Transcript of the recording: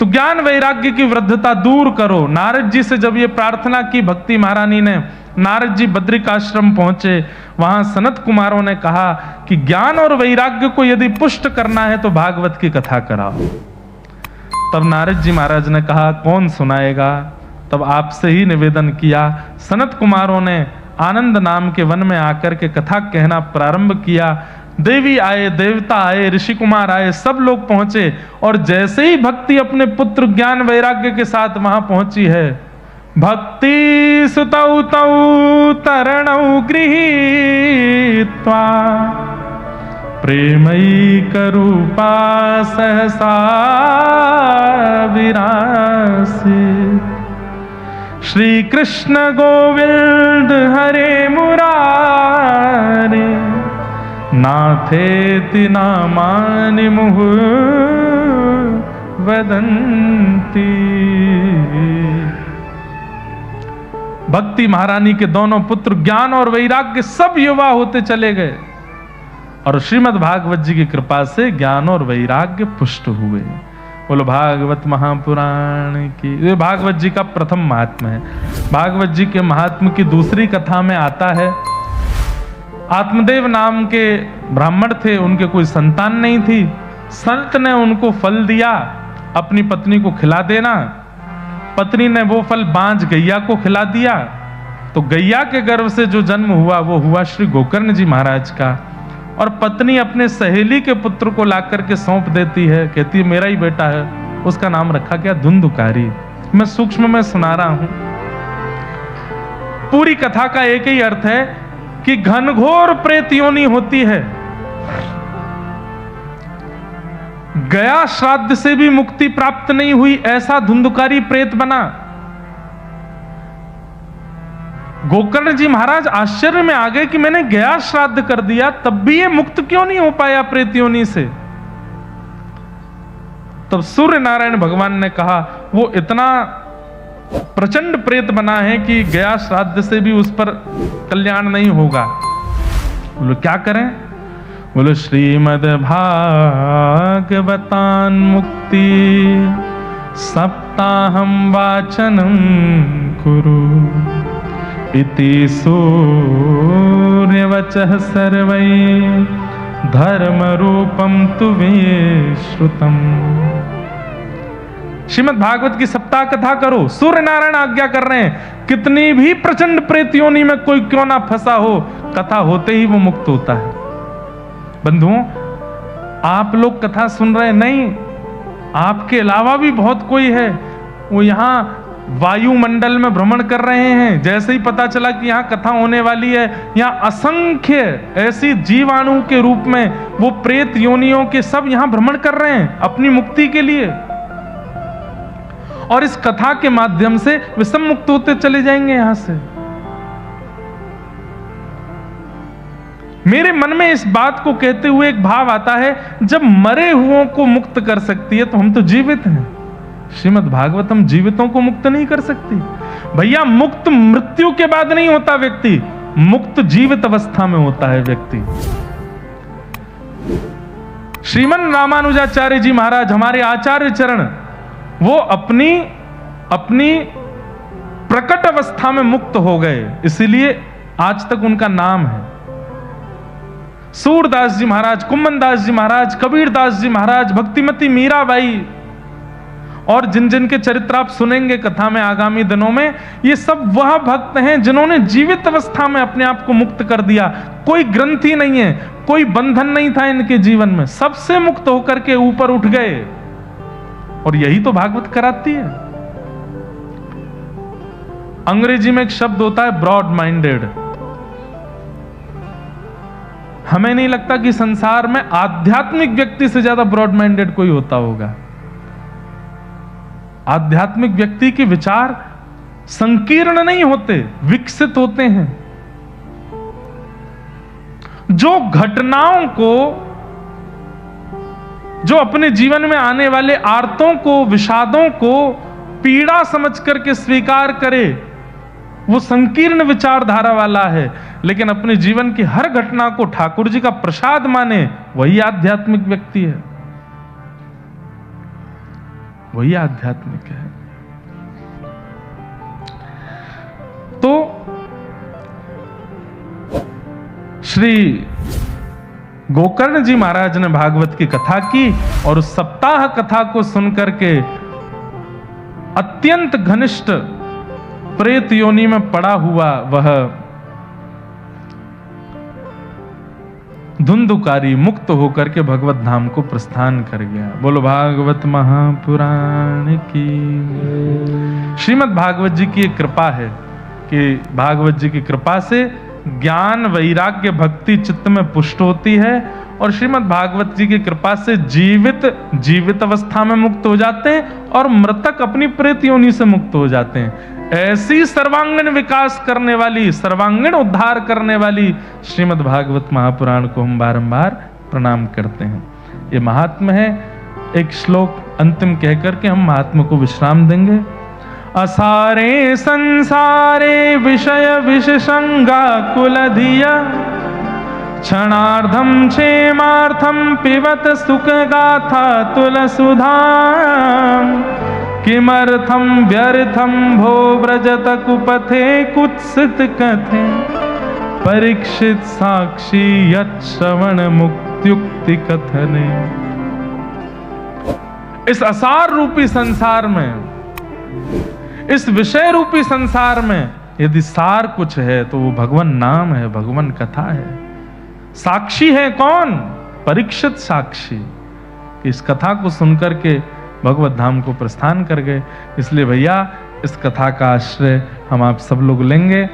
तो ज्ञान वैराग्य की वृद्धता दूर करो। नारद जी से जब ये प्रार्थना की भक्ति महारानी ने, नारद जी बद्रिकाश्रम पहुंचे, वहां सनत कुमारों ने कहा कि ज्ञान और वैराग्य को यदि पुष्ट करना है तो भागवत की कथा कराओ। तब नारद जी महाराज ने कहा कौन सुनाएगा। तब आपसे ही निवेदन किया। सनत कुमारों ने आनंद नाम के वन में आकर के कथा कहना प्रारंभ किया। देवी आए, देवता आए, ऋषि कुमार आए, सब लोग पहुंचे। और जैसे ही भक्ति अपने पुत्र ज्ञान वैराग्य के साथ वहां पहुंची है, भक्ति सुतौ तौ तरणौ गृहीत्वा प्रेमैक रूपा सहसा विरासे। श्री कृष्ण गोविंद हरे मुरारे नाथेति नामानि मुहुः वदन्ति। भक्ति महारानी के दोनों पुत्र ज्ञान और वैराग्य सब युवा होते चले गए और श्रीमद् भागवत जी की कृपा से ज्ञान और वैराग्य पुष्ट हुए। बोलो भागवत महापुराण की। ये भागवत जी का प्रथम महात्म है। भागवत जी के महात्म की दूसरी कथा में आता है, आत्मदेव नाम के ब्राह्मण थे, उनके कोई संतान नहीं थी। संत ने उनको फल दिया, अपनी पत्नी को खिला देना। पत्नी ने वो फल बांझ गैया को खिला दिया, तो गैया के गर्भ से जो जन्म हुआ वो हुआ श्री गोकर्ण जी महाराज का। और पत्नी अपने सहेली के पुत्र को लाकर के सौंप देती है, कहती है मेरा ही बेटा है। उसका नाम रखा गया धुंधुकारी। मैं सूक्ष्म में सुना रहा हूं। पूरी कथा का एक ही अर्थ है कि घनघोर प्रेत योनि होती है। गया श्राद्ध से भी मुक्ति प्राप्त नहीं हुई, ऐसा धुंधुकारी प्रेत बना। गोकर्ण जी महाराज आश्चर्य में आ गए कि मैंने गया श्राद्ध कर दिया, तब भी ये मुक्त क्यों नहीं हो पाया प्रेत योनि से। तब सूर्य नारायण भगवान ने कहा वो इतना प्रचंड प्रेत बना है कि गया श्राद्ध से भी उस पर कल्याण नहीं होगा। बोलो क्या करें। बोलो श्रीमद् भागवतान मुक्ति सप्ताहम वाचनम कुरु इति सूर्यवचः सर्वै धर्म रूपम तुवे श्रुतम। श्रीमद् भागवत की सप्ताह कथा करो। सूर्य नारायण आज्ञा कर रहे हैं, कितनी भी प्रचंड प्रेत योनि में कोई क्यों ना फंसा हो, कथा होते ही वो मुक्त होता है। बंधुओं, आप लोग कथा सुन रहे नहीं, आपके अलावा भी बहुत कोई है, वो यहां वायुमंडल में भ्रमण कर रहे हैं। जैसे ही पता चला कि यहां कथा होने वाली है, यहां असंख्य ऐसी जीवाणु के रूप में वो प्रेत योनियों के सब यहां भ्रमण कर रहे हैं अपनी मुक्ति के लिए। और इस कथा के माध्यम से विषम मुक्त होते चले जाएंगे यहां से। मेरे मन में इस बात को कहते हुए एक भाव आता है, जब मरे हुओं को मुक्त कर सकती है तो हम तो जीवित हैं। श्रीमद् भागवतम जीवितों को मुक्त नहीं कर सकती। भैया मुक्त मृत्यु के बाद नहीं होता व्यक्ति, मुक्त जीवित अवस्था में होता है व्यक्ति। श्रीमन रामानुजाचार्य जी महाराज हमारे आचार्य चरण, वो अपनी प्रकट अवस्था में मुक्त हो गए, इसीलिए आज तक उनका नाम है। सूरदास जी महाराज, कुम्मनदास जी महाराज, कबीरदास जी महाराज, भक्तिमती मीराबाई और जिन जिन के चरित्र आप सुनेंगे कथा में आगामी दिनों में, ये सब वह भक्त हैं जिन्होंने जीवित अवस्था में अपने आप को मुक्त कर दिया। कोई ग्रंथि नहीं है, कोई बंधन नहीं था इनके जीवन में, सबसे मुक्त होकर के ऊपर उठ गए। और यही तो भागवत कराती है। अंग्रेजी में एक शब्द होता है ब्रॉड माइंडेड। हमें नहीं लगता कि संसार में आध्यात्मिक व्यक्ति से ज्यादा ब्रॉड माइंडेड कोई होता होगा। आध्यात्मिक व्यक्ति के विचार संकीर्ण नहीं होते, विकसित होते हैं। जो घटनाओं को, जो अपने जीवन में आने वाले आर्तों को, विषादों को पीड़ा समझ करके स्वीकार करे, वो संकीर्ण विचारधारा वाला है। लेकिन अपने जीवन की हर घटना को ठाकुर जी का प्रसाद माने, वही आध्यात्मिक व्यक्ति है। वही आध्यात्मिक है। तो श्री गोकर्ण जी महाराज ने भागवत की कथा की और उस सप्ताह कथा को सुनकर के अत्यंत घनिष्ठ प्रेत योनि में पड़ा हुआ वह धुंधुकारी मुक्त होकर के भगवत धाम को प्रस्थान कर गया। बोलो भागवत महापुराण की। श्रीमद् भागवत जी की एक कृपा है कि भागवत जी की कृपा से ज्ञान वैराग्य भक्ति चित्त में पुष्ट होती है और श्रीमद् भागवत जी की कृपा से जीवित अवस्था में मुक्त हो जाते हैं और मृतक अपनी प्रेत योनि से मुक्त हो जाते हैं। ऐसी सर्वांगीण विकास करने वाली, सर्वांगीण उद्धार करने वाली श्रीमद् भागवत महापुराण को हम बारंबार प्रणाम करते हैं। ये महात्म है। एक श्लोक अंतिम कहकर के हम महात्म को विश्राम देंगे। असारे संसारे विषय विषसंगा कुलधिया क्षणार्धम क्षेमार्थम पिबत सुख गाथा तुलसुधा किमर्थम व्यर्थम भो व्रजत कुपथे कुत्सित कथे परीक्षित साक्षी यत् श्रवण मुक्त्युक्ति कथने। इस असार रूपी संसार में, इस विषय रूपी संसार में यदि सार कुछ है तो वो भगवान नाम है, भगवान कथा है। साक्षी है कौन? परीक्षित साक्षी। इस कथा को सुनकर के भगवत धाम को प्रस्थान कर गए। इसलिए भैया इस कथा का आश्रय हम आप सब लोग लेंगे।